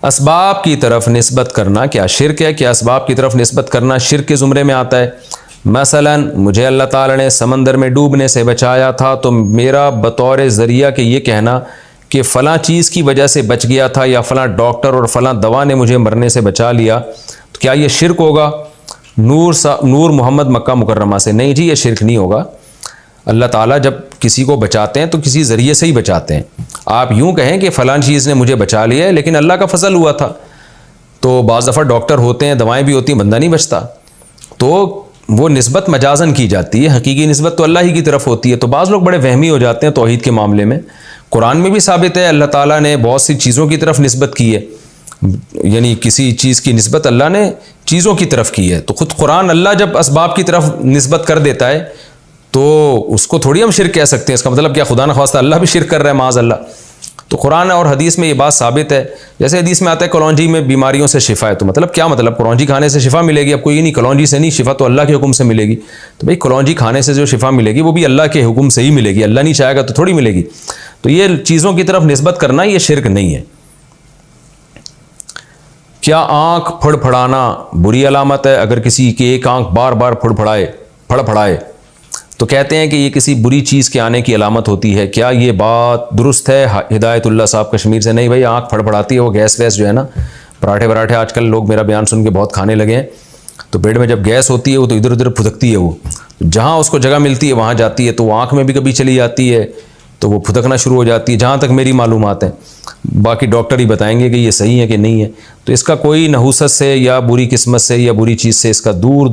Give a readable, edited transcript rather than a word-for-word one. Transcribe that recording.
اسباب کی طرف نسبت کرنا کیا شرک ہے؟ کیا اسباب کی طرف نسبت کرنا شرک کے زمرے میں آتا ہے؟ مثلا مجھے اللہ تعالیٰ نے سمندر میں ڈوبنے سے بچایا تھا، تو میرا بطور ذریعہ کہ یہ کہنا کہ فلاں چیز کی وجہ سے بچ گیا تھا، یا فلاں ڈاکٹر اور فلاں دوا نے مجھے مرنے سے بچا لیا، تو کیا یہ شرک ہوگا؟ نور محمد مکہ مکرمہ سے، نہیں جی یہ شرک نہیں ہوگا۔ اللہ تعالیٰ جب کسی کو بچاتے ہیں تو کسی ذریعے سے ہی بچاتے ہیں۔ آپ یوں کہیں کہ فلاں چیز نے مجھے بچا لیا ہے لیکن اللہ کا فضل ہوا تھا، تو بعض دفعہ ڈاکٹر ہوتے ہیں، دوائیں بھی ہوتی ہیں، بندہ نہیں بچتا، تو وہ نسبت مجازن کی جاتی ہے، حقیقی نسبت تو اللہ ہی کی طرف ہوتی ہے۔ تو بعض لوگ بڑے وہمی ہو جاتے ہیں توحید کے معاملے میں۔ قرآن میں بھی ثابت ہے اللہ تعالیٰ نے بہت سی چیزوں کی طرف نسبت کی ہے، یعنی کسی چیز کی نسبت اللہ نے چیزوں کی طرف کی ہے، تو خود قرآن اللہ جب اسباب کی طرف نسبت کر دیتا ہے تو اس کو تھوڑی ہم شرک کہہ سکتے ہیں۔ اس کا مطلب کیا خدا نخواستہ اللہ بھی شرک کر رہا ہے معاذ اللہ؟ تو قرآن اور حدیث میں یہ بات ثابت ہے۔ جیسے حدیث میں آتا ہے کلونجی میں بیماریوں سے شفا ہے، تو مطلب کیا مطلب کلونجی کھانے سے شفا ملے گی؟ اب کوئی نہیں، کلونجی سے نہیں، شفا تو اللہ کے حکم سے ملے گی۔ تو بھئی کلونجی کھانے سے جو شفا ملے گی وہ بھی اللہ کے حکم سے ہی ملے گی، اللہ نہیں چاہے گا تو تھوڑی ملے گی۔ تو یہ چیزوں کی طرف نسبت کرنا یہ شرک نہیں ہے۔ کیا آنکھ پھڑ پھڑانا بری علامت ہے؟ اگر کسی کی ایک آنکھ بار بار پھڑ پھڑائے تو کہتے ہیں کہ یہ کسی بری چیز کے آنے کی علامت ہوتی ہے، کیا یہ بات درست ہے؟ ہدایت اللہ صاحب کشمیر سے، نہیں بھائی آنکھ پھڑ پھڑاتی ہے وہ گیس ویس جو ہے نا، پراٹھے آج کل لوگ میرا بیان سن کے بہت کھانے لگے ہیں، تو پیٹ میں جب گیس ہوتی ہے وہ تو ادھر ادھر پھدکتی ہے، وہ جہاں اس کو جگہ ملتی ہے وہاں جاتی ہے، تو وہ آنکھ میں بھی کبھی چلی جاتی ہے تو وہ پھدکنا شروع ہو جاتی ہے، جہاں تک میری معلومات ہیں، باقی ڈاکٹر ہی بتائیں گے کہ یہ صحیح ہے کہ نہیں ہے۔ تو اس کا کوئی نحوست سے یا بری قسمت سے یا بری چیز سے اس کا دور